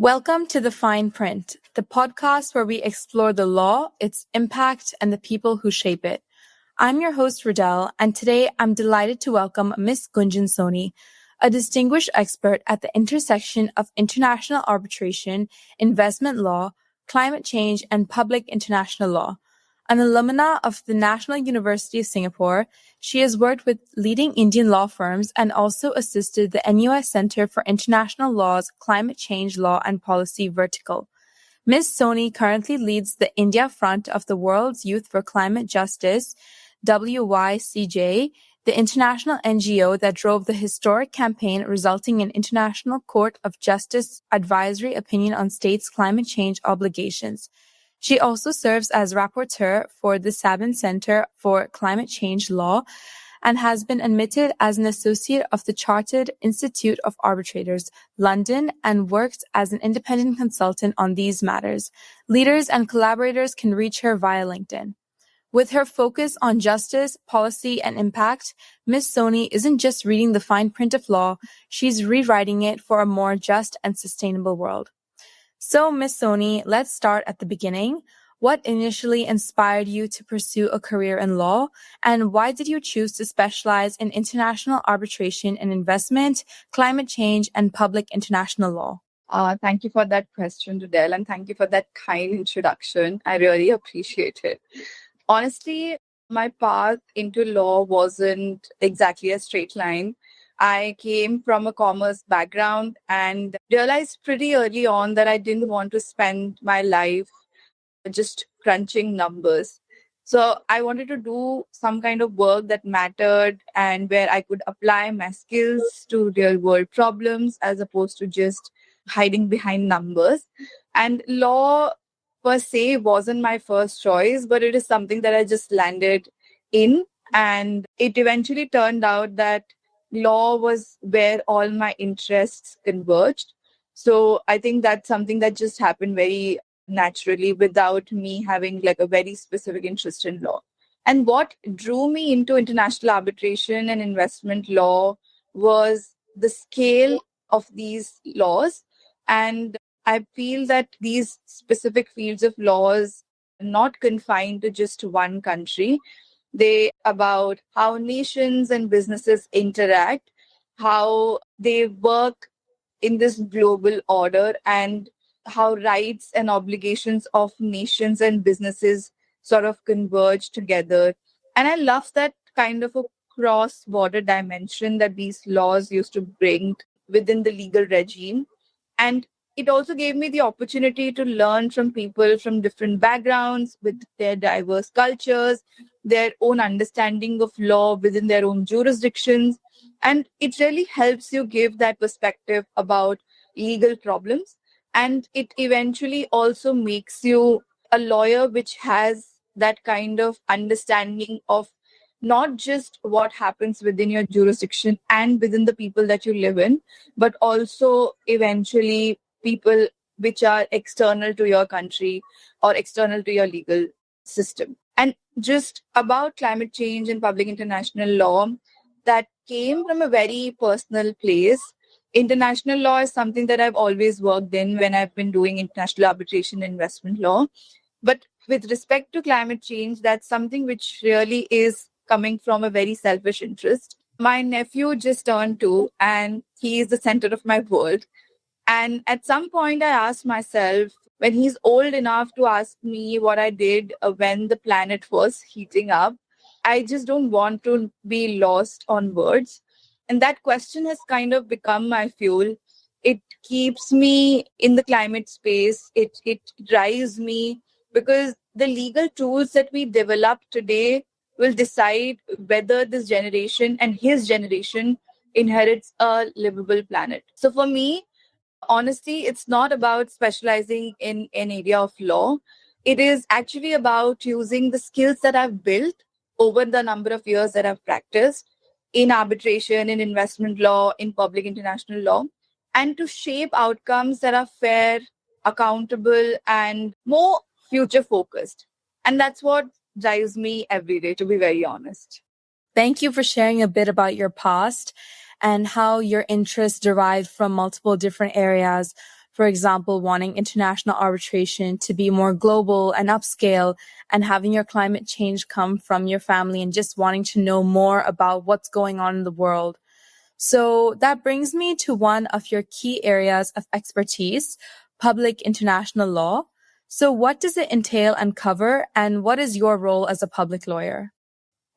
Welcome to The Fine Print, the podcast where we explore the law, its impact, and the people who shape it. I'm your host, Rudelle, and today I'm delighted to welcome Ms.Gunjan Soni, a distinguished expert at the intersection of international arbitration, investment law, climate change, and public international law. An alumna of the National University of Singapore, she has worked with leading Indian law firms and also assisted the NUS Center for International Law's Climate Change Law and Policy Vertical. Ms. Soni currently leads the India front of the World's Youth for Climate Justice, WYCJ, the international NGO that drove the historic campaign resulting in International Court of Justice advisory opinion on states' climate change obligations. She also serves as rapporteur for the Sabin Center for Climate Change Law and has been admitted as an associate of the Chartered Institute of Arbitrators, London, and worked as an independent consultant on these matters. Leaders and collaborators can reach her via LinkedIn. With her focus on justice, policy, and impact, Ms. Soni isn't just reading the fine print of law, she's rewriting it for a more just and sustainable world. So, Ms. Soni, let's start at the beginning. What initially inspired you to pursue a career in law, and why did you choose to specialize in international arbitration and investment, climate change, and public international law? Thank you for that question, Rudelle, and thank you for that kind introduction. I really appreciate it. Honestly, my path into law wasn't exactly a straight line. I came from a commerce background and realized pretty early on that I didn't want to spend my life just crunching numbers. So I wanted to do some kind of work that mattered and where I could apply my skills to real world problems as opposed to just hiding behind numbers. And law per se wasn't my first choice, but it is something that I just landed in. And it eventually turned out that law was where all my interests converged. So I think that's something that just happened very naturally without me having like a very specific interest in law. And what drew me into international arbitration and investment law was the scale of these laws. And I feel that these specific fields of laws are not confined to just one country. They about how nations and businesses interact, how they work in this global order, and how rights and obligations of nations and businesses sort of converge together. And I love that kind of a cross-border dimension that these laws used to bring within the legal regime. And it also gave me the opportunity to learn from people from different backgrounds with their diverse cultures, their own understanding of law within their own jurisdictions. And it really helps you give that perspective about legal problems. And it eventually also makes you a lawyer which has that kind of understanding of not just what happens within your jurisdiction and within the people that you live in, but also eventually people which are external to your country or external to your legal system. And just about climate change and public international law, that came from a very personal place. International law is something that I've always worked in when I've been doing international arbitration and investment law. But with respect to climate change, that's something which really is coming from a very selfish interest. My nephew just turned 2 and he is the center of my world. And at some point, I asked myself, when he's old enough to ask me what I did when the planet was heating up, I just don't want to be lost on words. And that question has kind of become my fuel. It keeps me in the climate space. It drives me because the legal tools that we develop today will decide whether this generation and his generation inherits a livable planet. So for me, honestly, it's not about specializing in an area of law. It is actually about using the skills that I've built over the number of years that I've practiced in arbitration, in investment law, in public international law, and to shape outcomes that are fair, accountable, and more future focused. And that's what drives me every day, to be very honest. Thank you for sharing a bit about your past and how your interests derived from multiple different areas, For example, wanting international arbitration to be more global and upscale, and having your climate change come from your family and just wanting to know more about what's going on in the world. So that brings me to one of your key areas of expertise, public international law. So what does it entail and cover, and what is your role as a public lawyer?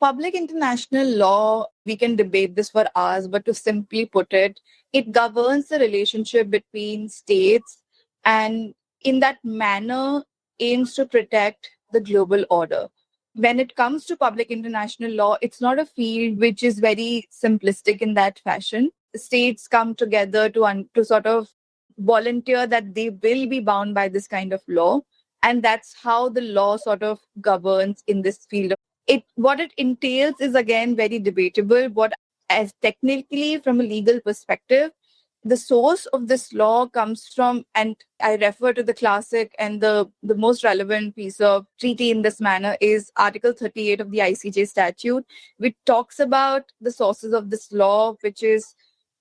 Public international law, we can debate this for hours, but to simply put it, it governs the relationship between states and in that manner aims to protect the global order. When it comes to public international law, it's not a field which is very simplistic in that fashion. States come together to sort of volunteer that they will be bound by this kind of law. And that's how the law sort of governs in this field. What it entails is again very debatable. What as technically from a legal perspective, the source of this law comes from, and I refer to the classic and the most relevant piece of treaty in this manner is Article 38 of the ICJ statute, which talks about the sources of this law, which is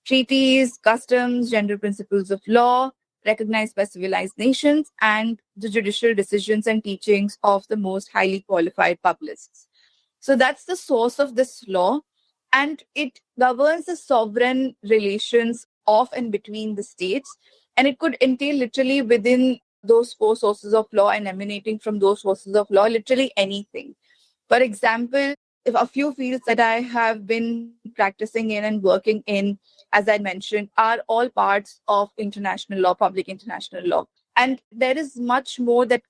treaties, customs, general principles of law, recognized by civilized nations, and the judicial decisions and teachings of the most highly qualified publicists. So that's the source of this law, and it governs the sovereign relations of and between the states. And it could entail literally within those four sources of law and emanating from those sources of law, literally anything. For example, if a few fields that I have been practicing in and working in, as I mentioned, are all parts of international law, public international law. And there is much more that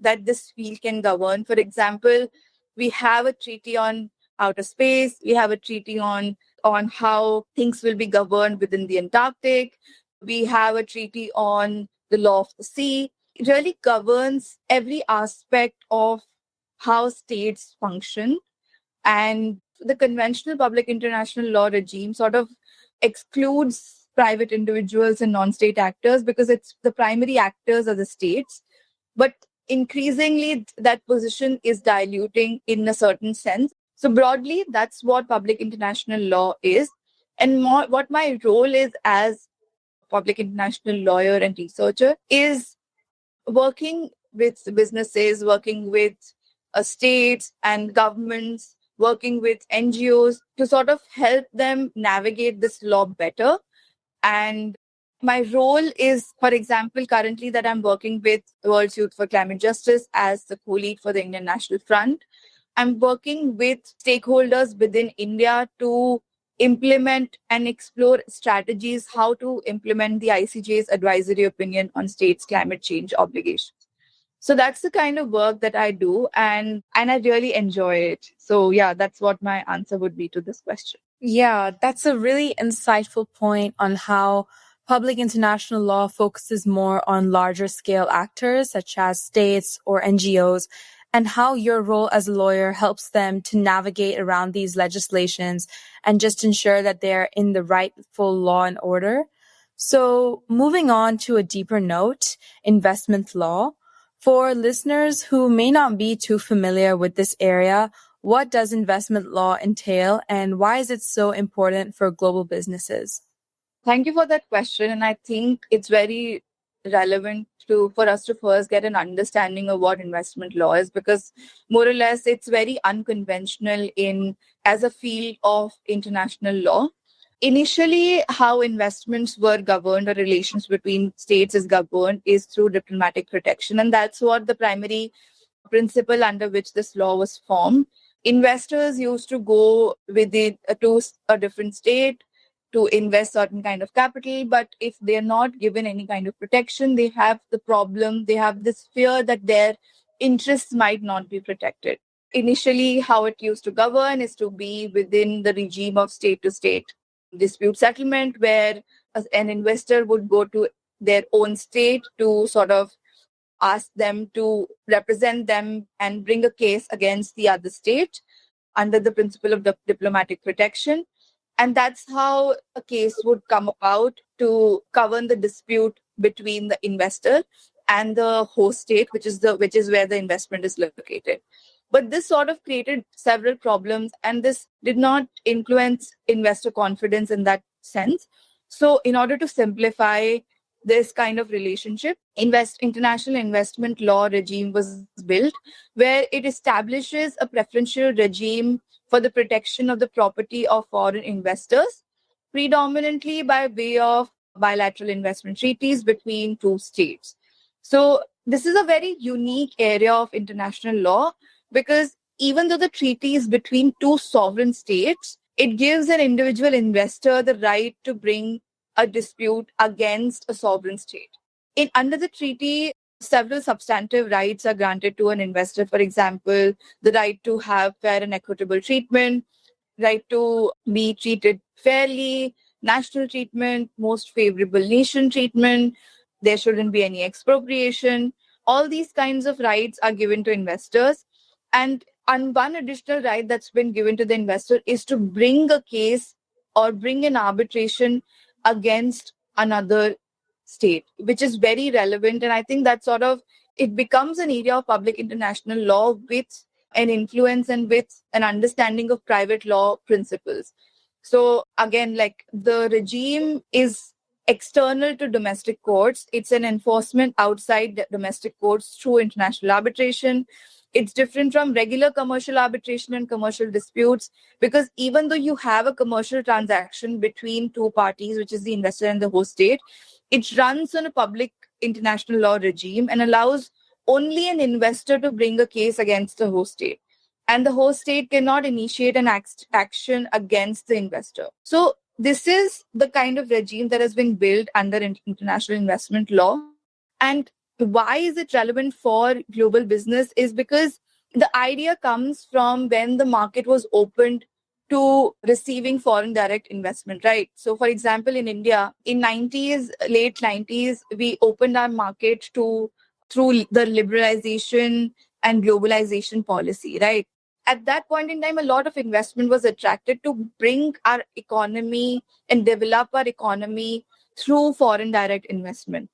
this field can govern. For example, we have a treaty on outer space, we have a treaty on how things will be governed within the Antarctic, we have a treaty on the law of the sea. It really governs every aspect of how states function. And the conventional public international law regime sort of excludes private individuals and non-state actors because it's the primary actors are the states. But increasingly, that position is diluting in a certain sense. So broadly, that's what public international law is. And what my role is as public international lawyer and researcher is working with businesses, working with states and governments, working with NGOs to sort of help them navigate this law better. And my role is, for example, currently that I'm working with World Youth for Climate Justice as the co-lead for the Indian National Front. I'm working with stakeholders within India to implement and explore strategies how to implement the ICJ's advisory opinion on states' climate change obligations. So that's the kind of work that I do, and I really enjoy it. So yeah, that's what my answer would be to this question. Yeah, that's a really insightful point on how public international law focuses more on larger scale actors such as states or NGOs, and how your role as a lawyer helps them to navigate around these legislations and just ensure that they're in the rightful law and order. So moving on to a deeper note, investment law. For listeners who may not be too familiar with this area, what does investment law entail, and why is it so important for global businesses? Thank you for that question. And I think it's very relevant for us to first get an understanding of what investment law is, because more or less it's very unconventional in as a field of international law. Initially, how investments were governed or relations between states is governed is through diplomatic protection. And that's what the primary principle under which this law was formed. Investors used to go to a different state to invest certain kind of capital, but if they're not given any kind of protection, they have they have this fear that their interests might not be protected. Initially, how it used to govern is to be within the regime of state to state dispute settlement, where an investor would go to their own state to sort of ask them to represent them and bring a case against the other state under the principle of the diplomatic protection. And that's how a case would come about to govern the dispute between the investor and the host state, which is where the investment is located. But this sort of created several problems, and this did not influence investor confidence in that sense. So in order to simplify, this kind of relationship, international investment law regime was built, where it establishes a preferential regime for the protection of the property of foreign investors, predominantly by way of bilateral investment treaties between two states. So this is a very unique area of international law, because even though the treaty is between two sovereign states, it gives an individual investor the right to bring a dispute against a sovereign state. Under the treaty, several substantive rights are granted to an investor. For example, the right to have fair and equitable treatment, right to be treated fairly, national treatment, most favorable nation treatment. There shouldn't be any expropriation. All these kinds of rights are given to investors. And one additional right that's been given to the investor is to bring a case or bring an arbitration against another state, which is very relevant. And I think that sort of it becomes an area of public international law with an influence and with an understanding of private law principles. So again, like, the regime is external to domestic courts. It's an enforcement outside the domestic courts through international arbitration. It's different from regular commercial arbitration and commercial disputes, because even though you have a commercial transaction between two parties, which is the investor and the host state, it runs on a public international law regime and allows only an investor to bring a case against the host state. And the host state cannot initiate an action against the investor. So this is the kind of regime that has been built under international investment law. And why is it relevant for global business is because the idea comes from when the market was opened to receiving foreign direct investment, right? So for example, in India, in late 90s, we opened our market to through the liberalization and globalization policy, right? At that point in time, a lot of investment was attracted to bring our economy and develop our economy through foreign direct investment.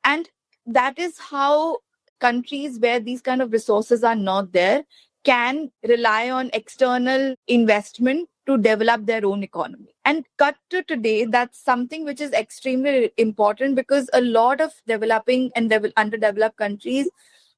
And that is how countries where these kind of resources are not there can rely on external investment to develop their own economy. And cut to today, that's something which is extremely important, because a lot of developing and underdeveloped countries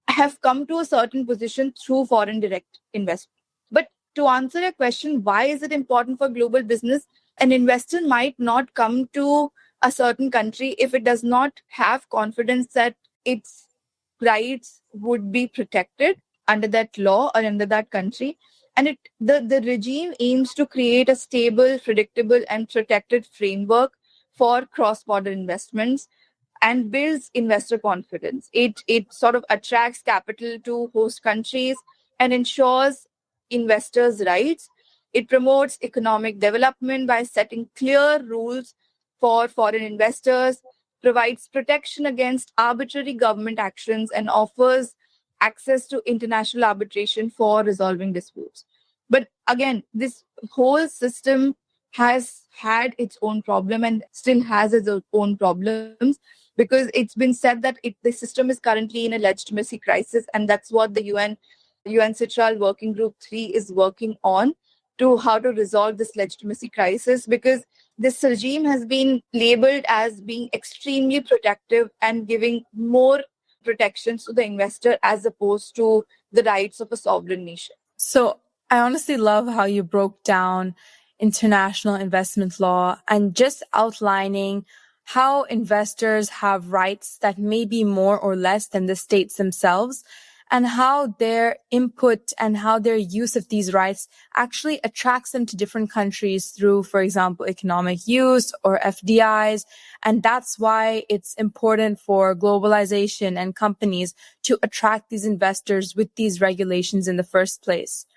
have come to a certain position through foreign direct investment. But to answer your question, why is it important for global business? An investor might not come to a certain country if it does not have confidence that its rights would be protected under that law or under that country. And the regime aims to create a stable, predictable, and protected framework for cross-border investments and builds investor confidence. It sort of attracts capital to host countries and ensures investors' rights. It promotes economic development by setting clear rules for foreign investors, provides protection against arbitrary government actions, and offers access to international arbitration for resolving disputes. But again, this whole system has had its own problem and still has its own problems, because it's been said that the system is currently in a legitimacy crisis, and that's what the UN Citral Working Group 3 is working on, to how to resolve this legitimacy crisis, because this regime has been labeled as being extremely protective and giving more protections to the investor as opposed to the rights of a sovereign nation. So I honestly love how you broke down international investment law and just outlining how investors have rights that may be more or less than the states themselves, and how their input and how their use of these rights actually attracts them to different countries through, for example, economic use or FDIs. And that's why it's important for globalization and companies to attract these investors with these regulations in the first place.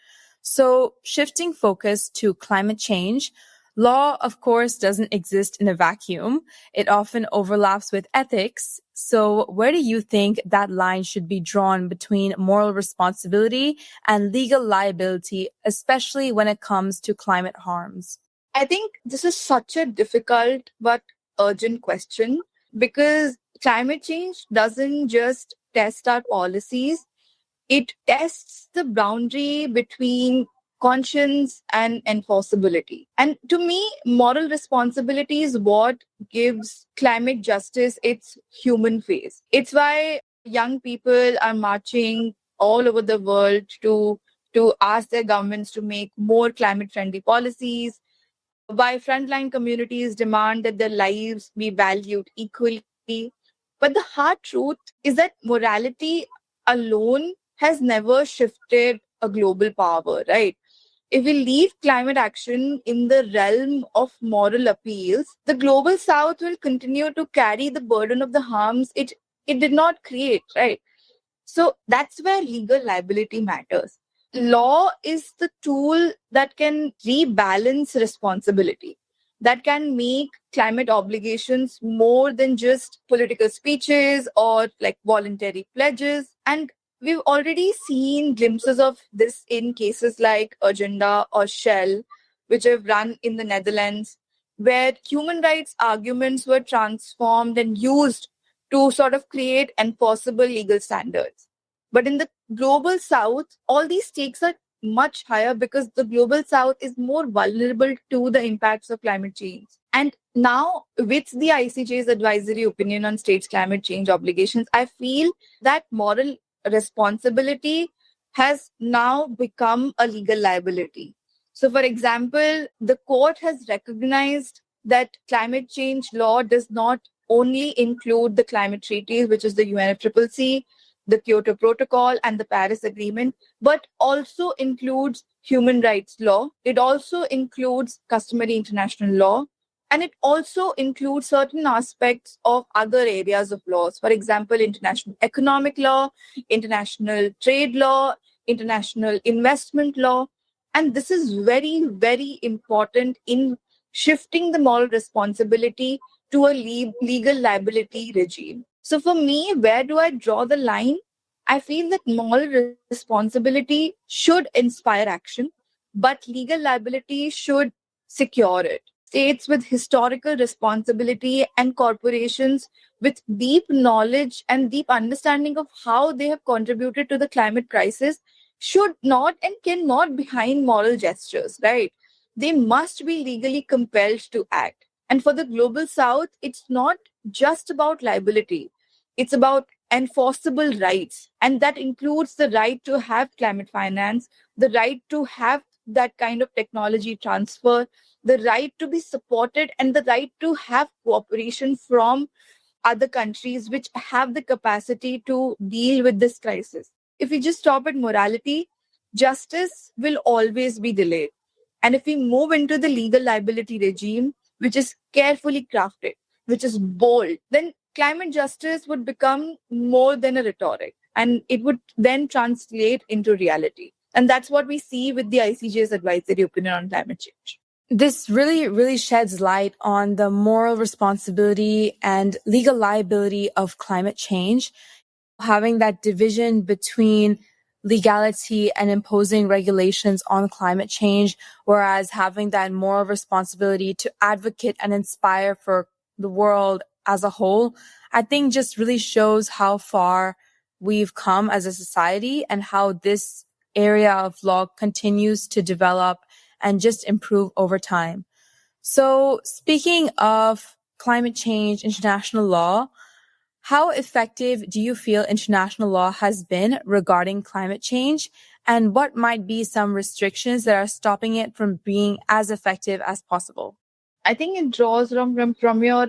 So shifting focus to climate change, law, of course, doesn't exist in a vacuum. It often overlaps with ethics. So where do you think that line should be drawn between moral responsibility and legal liability, especially when it comes to climate harms? I think this is such a difficult but urgent question, because climate change doesn't just test our policies, it tests the boundary between conscience, and enforceability. And to me, moral responsibility is what gives climate justice its human face. It's why young people are marching all over the world to ask their governments to make more climate friendly policies, why frontline communities demand that their lives be valued equally. But the hard truth is that morality alone has never shifted a global power, right? If we leave climate action in the realm of moral appeals, the global south will continue to carry the burden of the harms it did not create, right? So that's where legal liability matters. Law is the tool that can rebalance responsibility, that can make climate obligations more than just political speeches or like voluntary pledges. And we've already seen glimpses of this in cases like Agenda or Shell, which have run in the Netherlands, where human rights arguments were transformed and used to sort of create enforceable legal standards. But in the global south, all these stakes are much higher because the global south is more vulnerable to the impacts of climate change. And now, with the ICJ's advisory opinion on states' climate change obligations, I feel that moral responsibility has now become a legal liability. So, for example, the court has recognized that climate change law does not only include the climate treaties, which is the UNFCCC, the Kyoto Protocol, and the Paris Agreement, but also includes human rights law. It also includes customary international law, and it also includes certain aspects of other areas of laws. For example, international economic law, international trade law, international investment law. And this is very, very important in shifting the moral responsibility to a legal liability regime. So for me, where do I draw the line? I feel that moral responsibility should inspire action, but legal liability should secure it. States with historical responsibility and corporations with deep knowledge and deep understanding of how they have contributed to the climate crisis should not and cannot behind moral gestures, right? They must be legally compelled to act. And for the global south, it's not just about liability, it's about enforceable rights. And that includes the right to have climate finance, the right to have that kind of technology transfer, the right to be supported, and the right to have cooperation from other countries which have the capacity to deal with this crisis. If we just stop at morality, justice will always be delayed. And if we move into the legal liability regime, which is carefully crafted, which is bold, then climate justice would become more than a rhetoric and it would then translate into reality. And that's what we see with the ICJ's advisory opinion on climate change. This really, really sheds light on the moral responsibility and legal liability of climate change. Having that division between legality and imposing regulations on climate change, whereas having that moral responsibility to advocate and inspire for the world as a whole, I think just really shows how far we've come as a society and how this area of law continues to develop and just improve over time. So speaking of climate change, international law, how effective do you feel international law has been regarding climate change? And what might be some restrictions that are stopping it from being as effective as possible? I think it draws from your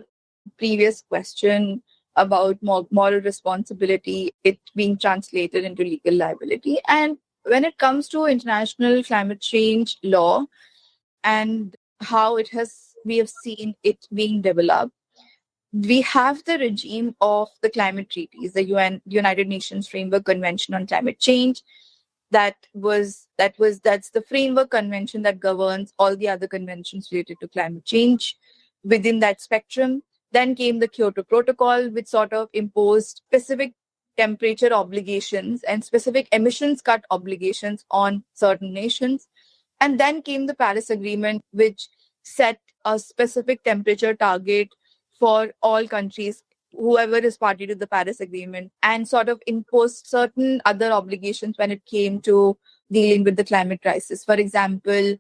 previous question about moral responsibility, it being translated into legal liability. And when it comes to international climate change law and how we have seen it being developed, we have the regime of the climate treaties, the United Nations Framework Convention on Climate Change. That's the framework convention that governs all the other conventions related to climate change. Within that spectrum, then came the Kyoto Protocol, which sort of imposed specific temperature obligations and specific emissions cut obligations on certain nations. And then came the Paris Agreement, which set a specific temperature target for all countries, whoever is party to the Paris Agreement, and sort of imposed certain other obligations when it came to dealing with the climate crisis. For example,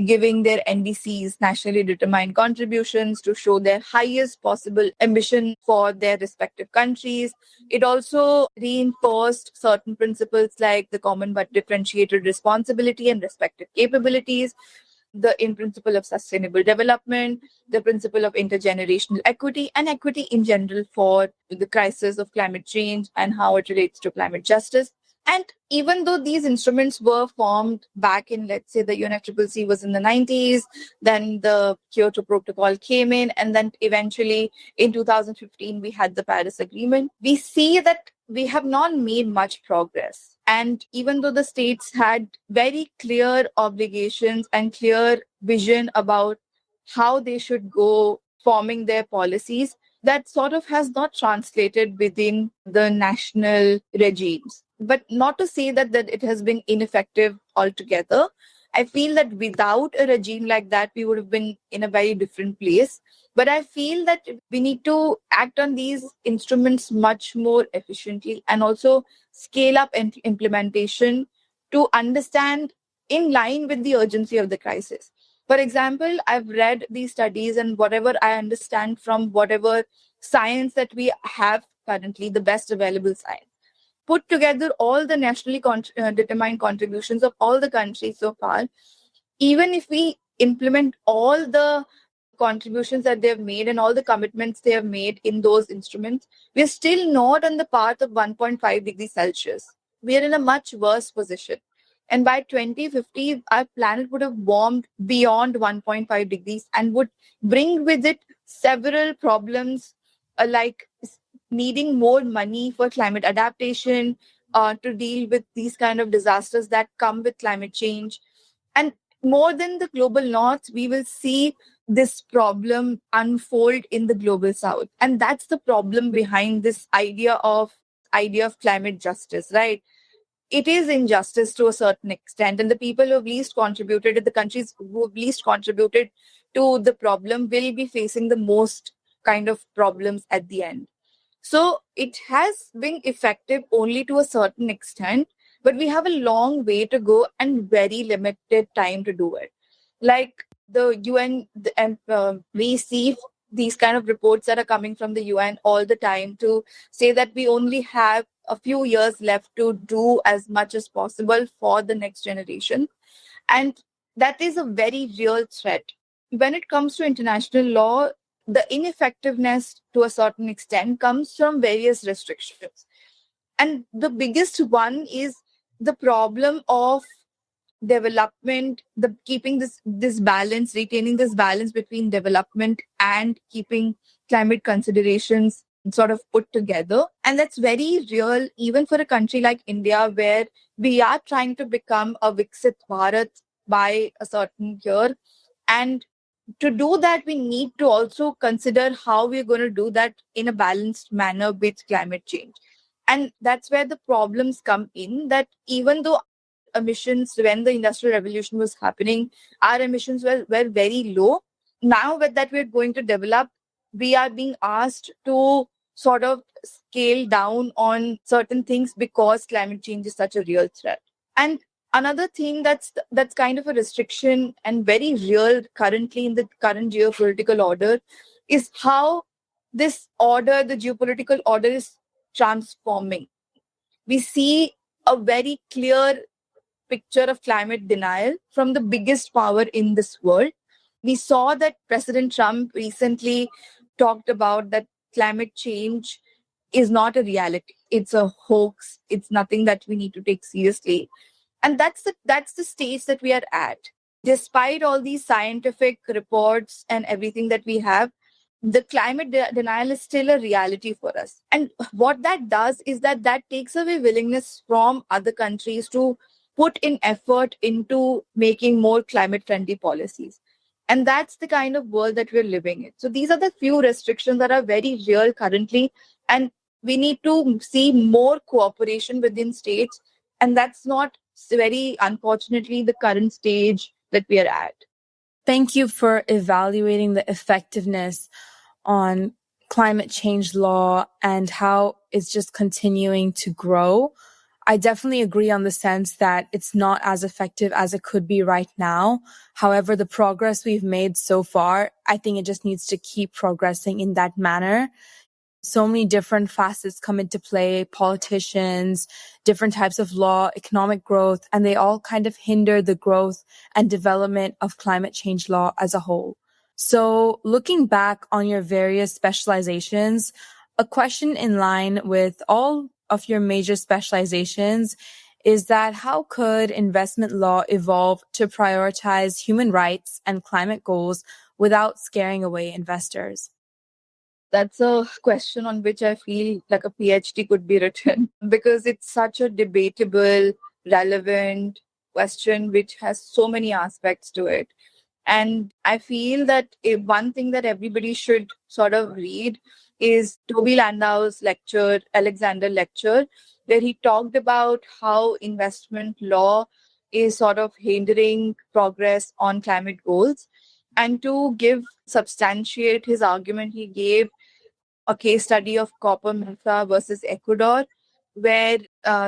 giving their NDCs, nationally determined contributions, to show their highest possible ambition for their respective countries. It also reinforced certain principles like the common but differentiated responsibility and respective capabilities, the in principle of sustainable development, the principle of intergenerational equity, and equity in general for the crisis of climate change and how it relates to climate justice. And even though these instruments were formed back in, let's say, the UNFCCC was in the 90s, then the Kyoto Protocol came in, and then eventually in 2015, we had the Paris Agreement. We see that we have not made much progress. And even though the states had very clear obligations and clear vision about how they should go forming their policies, that sort of has not translated within the national regimes. But not to say that it has been ineffective altogether. I feel that without a regime like that, we would have been in a very different place. But I feel that we need to act on these instruments much more efficiently and also scale up implementation to understand in line with the urgency of the crisis. For example, I've read these studies, and whatever I understand from whatever science that we have currently, the best available science, put together all the nationally determined contributions of all the countries so far, even if we implement all the contributions that they have made and all the commitments they have made in those instruments, we're still not on the path of 1.5 degrees Celsius. We are in a much worse position. And by 2050, our planet would have warmed beyond 1.5 degrees and would bring with it several problems like needing more money for climate adaptation, to deal with these kind of disasters that come with climate change. And more than the global north, we will see this problem unfold in the global south. And that's the problem behind this idea of climate justice, right? It is injustice to a certain extent, and the people who have least contributed, the countries who have least contributed to the problem, will be facing the most kind of problems at the end. So it has been effective only to a certain extent, but we have a long way to go and very limited time to do it. Like the UN, we see these kind of reports that are coming from the UN all the time to say that we only have a few years left to do as much as possible for the next generation. And that is a very real threat. When it comes to international law, the ineffectiveness to a certain extent comes from various restrictions. And the biggest one is the problem of development, the keeping this balance, retaining this balance between development and keeping climate considerations sort of put together. And that's very real even for a country like India, where we are trying to become a Viksit Bharat by a certain year. And to do that, we need to also consider how we're going to do that in a balanced manner with climate change. And that's where the problems come in, that even though emissions, when the industrial revolution was happening, our emissions were very low. Now that we're going to develop, we are being asked to sort of scale down on certain things because climate change is such a real threat. And another thing that's kind of a restriction and very real currently in the current geopolitical order, is how this order, the geopolitical order, is transforming. We see a very clear picture of climate denial from the biggest power in this world. We saw that President Trump recently talked about that climate change is not a reality. It's a hoax. It's nothing that we need to take seriously. And that's the stage that we are at. Despite all these scientific reports and everything that we have, the climate denial is still a reality for us. And what that does is that takes away willingness from other countries to put in effort into making more climate friendly policies. And that's the kind of world that we're living in. So these are the few restrictions that are very real currently. And we need to see more cooperation within states. And that's not, very unfortunately, the current stage that we are at. Thank you for evaluating the effectiveness on climate change law and how it's just continuing to grow. I definitely agree on the sense that it's not as effective as it could be right now. However, the progress we've made so far, I think it just needs to keep progressing in that manner. So many different facets come into play, politicians, different types of law, economic growth, and they all kind of hinder the growth and development of climate change law as a whole. So looking back on your various specializations, a question in line with all of your major specializations is that how could investment law evolve to prioritize human rights and climate goals without scaring away investors? That's a question on which I feel like a PhD could be written because it's such a debatable, relevant question which has so many aspects to it. And I feel that one thing that everybody should sort of read is Toby Landau's lecture, Alexander lecture, where he talked about how investment law is sort of hindering progress on climate goals. And to give substantiate his argument, he gave a case study of Copper Mesa versus Ecuador, where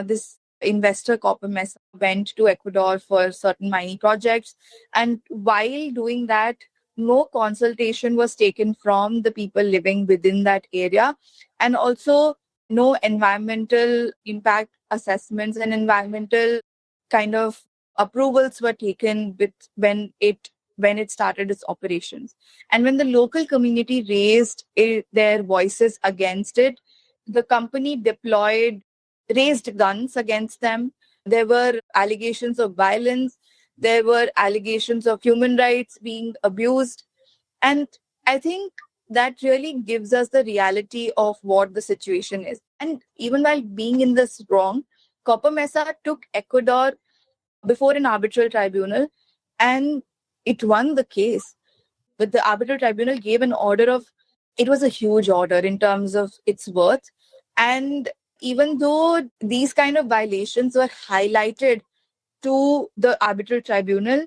this investor Copper Mesa went to Ecuador for certain mining projects. And while doing that, no consultation was taken from the people living within that area. And also, no environmental impact assessments and environmental kind of approvals were taken with when it started its operations. And when the local community raised their voices against it, the company raised guns against them. There were allegations of violence. There were allegations of human rights being abused. And I think that really gives us the reality of what the situation is. And even while being in this wrong, Copper Mesa took Ecuador before an arbitral tribunal and it won the case. But the arbitral tribunal gave an order of, it was a huge order in terms of its worth. And even though these kind of violations were highlighted to the arbitral tribunal,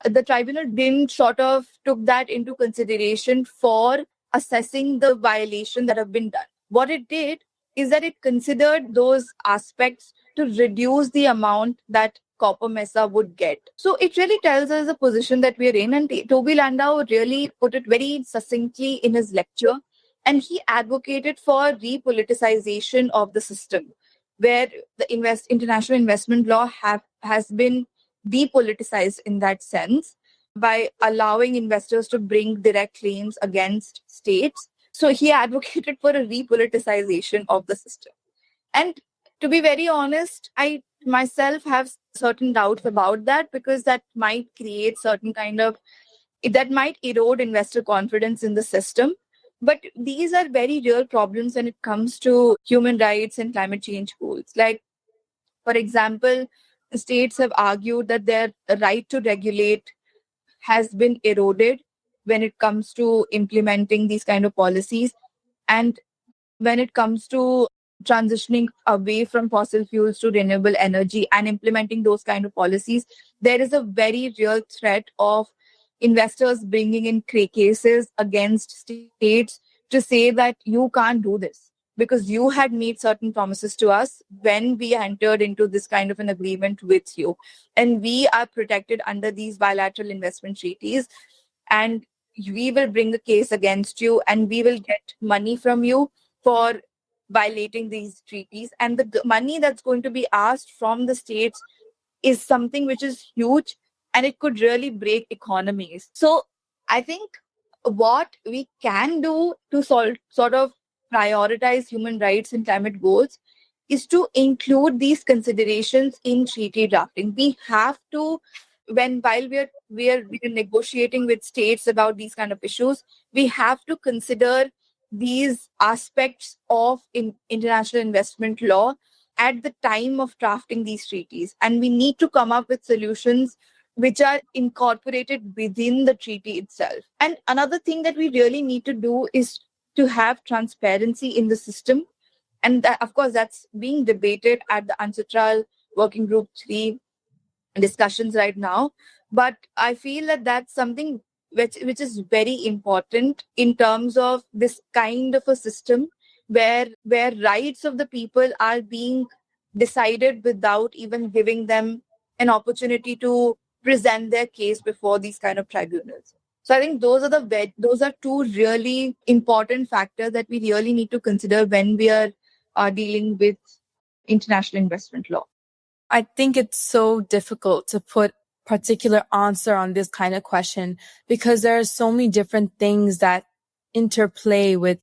the tribunal didn't sort of took that into consideration for assessing the violation that have been done. What it did is that it considered those aspects to reduce the amount that Copper Mesa would get. So it really tells us the position that we're in. And Toby Landau really put it very succinctly in his lecture. And he advocated for repoliticization of the system, where the international investment law has been depoliticized in that sense by allowing investors to bring direct claims against states. So he advocated for a repoliticization of the system. And to be very honest, I myself have certain doubts about that because that might create certain kind of, that might erode investor confidence in the system. But these are very real problems when it comes to human rights and climate change goals. Like, for example, states have argued that their right to regulate has been eroded when it comes to implementing these kind of policies. And when it comes to transitioning away from fossil fuels to renewable energy and implementing those kind of policies, there is a very real threat of investors bringing in cases against states to say that you can't do this because you had made certain promises to us when we entered into this kind of an agreement with you. And we are protected under these bilateral investment treaties. And we will bring a case against you and we will get money from you for violating these treaties. And the money that's going to be asked from the states is something which is huge and it could really break economies. So I think what we can do to sort of prioritize human rights and climate goals is to include these considerations in treaty drafting. We have to, while we are negotiating with states about these kind of issues, we have to consider these aspects of international investment law at the time of drafting these treaties. And we need to come up with solutions which are incorporated within the treaty itself. And another thing that we really need to do is to have transparency in the system. And that, of course, that's being debated at the UNCITRAL Working Group 3 discussions right now. But I feel that that's something which is very important in terms of this kind of a system where rights of the people are being decided without even giving them an opportunity to present their case before these kind of tribunals. So I think those are two really important factors that we really need to consider when we are dealing with international investment law. I think it's so difficult to put particular answer on this kind of question because there are so many different things that interplay with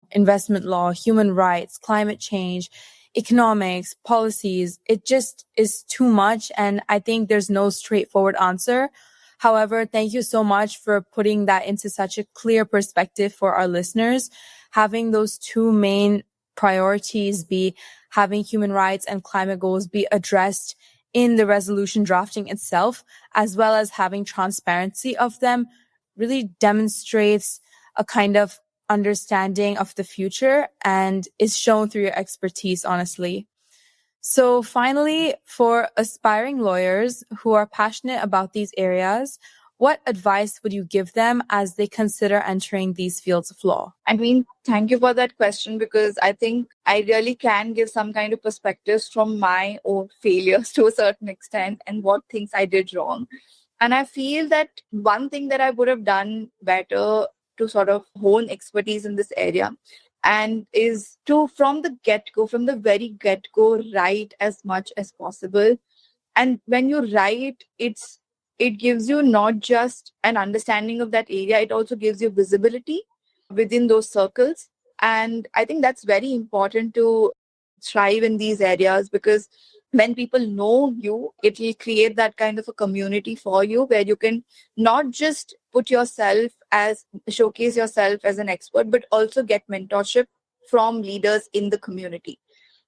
investment law, human rights, climate change, economics, policies. It just is too much. And I think there's no straightforward answer. However, thank you so much for putting that into such a clear perspective for our listeners. Having those two main priorities be having human rights and climate goals be addressed in the resolution drafting itself, as well as having transparency of them, really demonstrates a kind of understanding of the future and is shown through your expertise, honestly. So finally, for aspiring lawyers who are passionate about these areas, what advice would you give them as they consider entering these fields of law? I mean, thank you for that question because I think I really can give some kind of perspectives from my own failures to a certain extent and what things I did wrong. And I feel that one thing that I would have done better to sort of hone expertise in this area and is to from the get-go, from the very get-go, write as much as possible. And when you write, it gives you not just an understanding of that area, it also gives you visibility within those circles. And I think that's very important to thrive in these areas because when people know you, it will create that kind of a community for you where you can not just put yourself as showcase yourself as an expert, but also get mentorship from leaders in the community.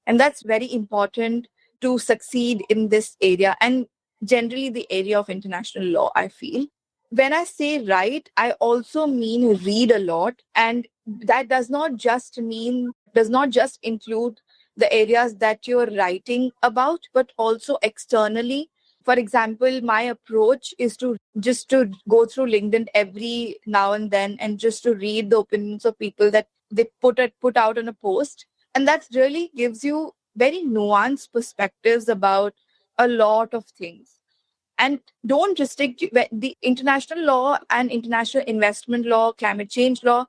And that's very important to succeed in this area and generally the area of international law, I feel. When I say write, I also mean read a lot. And that does not just include the areas that you're writing about, but also externally. For example, my approach is to just to go through LinkedIn every now and then and just to read the opinions of people that they put out on a post. And that really gives you very nuanced perspectives about a lot of things. And don't restrict the international law and international investment law, climate change law.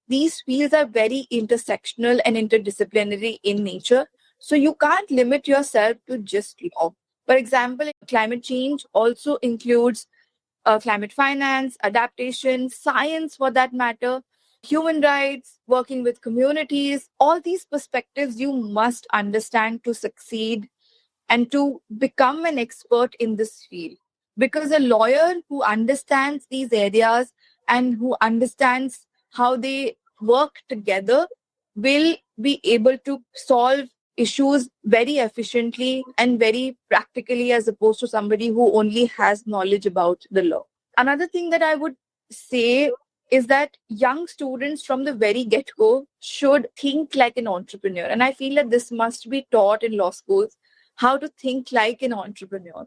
These fields are very intersectional and interdisciplinary in nature. So you can't limit yourself to just law. For example, climate change also includes climate finance, adaptation, science for that matter, human rights, working with communities. All these perspectives you must understand to succeed and to become an expert in this field. Because a lawyer who understands these areas and who understands how they work together will be able to solve issues very efficiently and very practically as opposed to somebody who only has knowledge about the law. Another thing that I would say is that young students from the very get go should think like an entrepreneur. And I feel that this must be taught in law schools how to think like an entrepreneur.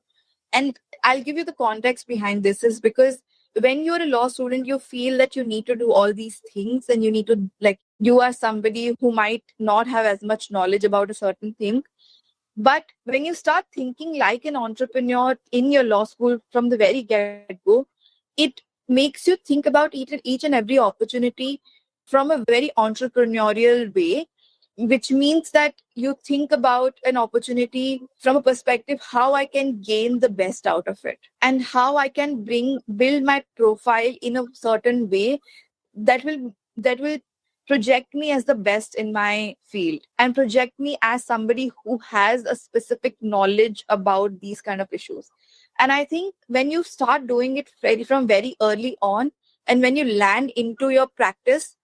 And I'll give you the context behind this is because when you're a law student, you feel that you need to do all these things and you need to, like, you are somebody who might not have as much knowledge about a certain thing. But when you start thinking like an entrepreneur in your law school from the very get go, it makes you think about each and every opportunity from a very entrepreneurial way, which means that you think about an opportunity from a perspective how I can gain the best out of it and how I can build my profile in a certain way that will project me as the best in my field and project me as somebody who has a specific knowledge about these kind of issues. And I think when you start doing it from very early on and when you land into your practice,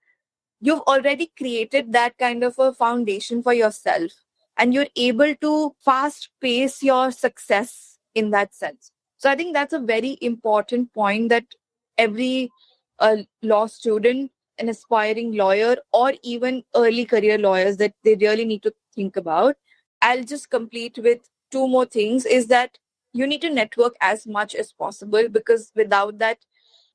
you've already created that kind of a foundation for yourself and you're able to fast pace your success in that sense. So I think that's a very important point that every law student, an aspiring lawyer, or even early career lawyers that they really need to think about. I'll just complete with two more things is that you need to network as much as possible because without that,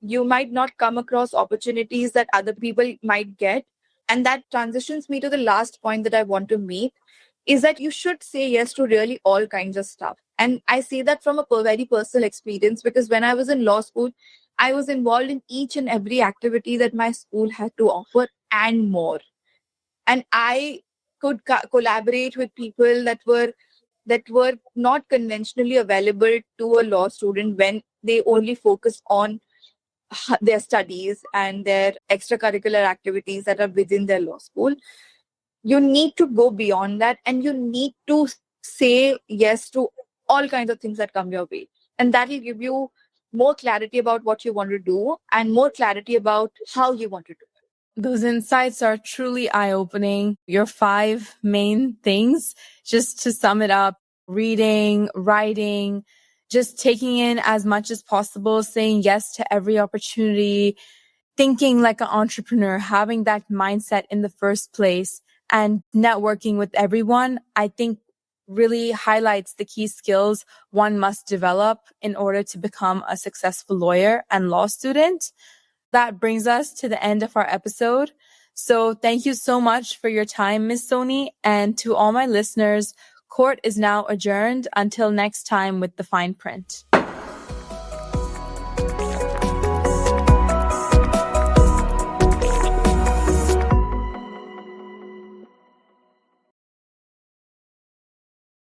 you might not come across opportunities that other people might get. And that transitions me to the last point that I want to make is that you should say yes to really all kinds of stuff. And I say that from a very personal experience, because when I was in law school, I was involved in each and every activity that my school had to offer and more. And I could collaborate with people that were not conventionally available to a law student when they only focus on their studies and their extracurricular activities that are within their law school. You need to go beyond that, and you need to say yes to all kinds of things that come your way. And that will give you more clarity about what you want to do and more clarity about how you want to do it. Those insights are truly eye-opening. Your 5 main things, just to sum it up: reading, writing, just taking in as much as possible, saying yes to every opportunity, thinking like an entrepreneur, having that mindset in the first place, and networking with everyone, I think really highlights the key skills one must develop in order to become a successful lawyer and law student. That brings us to the end of our episode. So thank you so much for your time, Ms. Soni. And to all my listeners, court is now adjourned until next time with the fine print.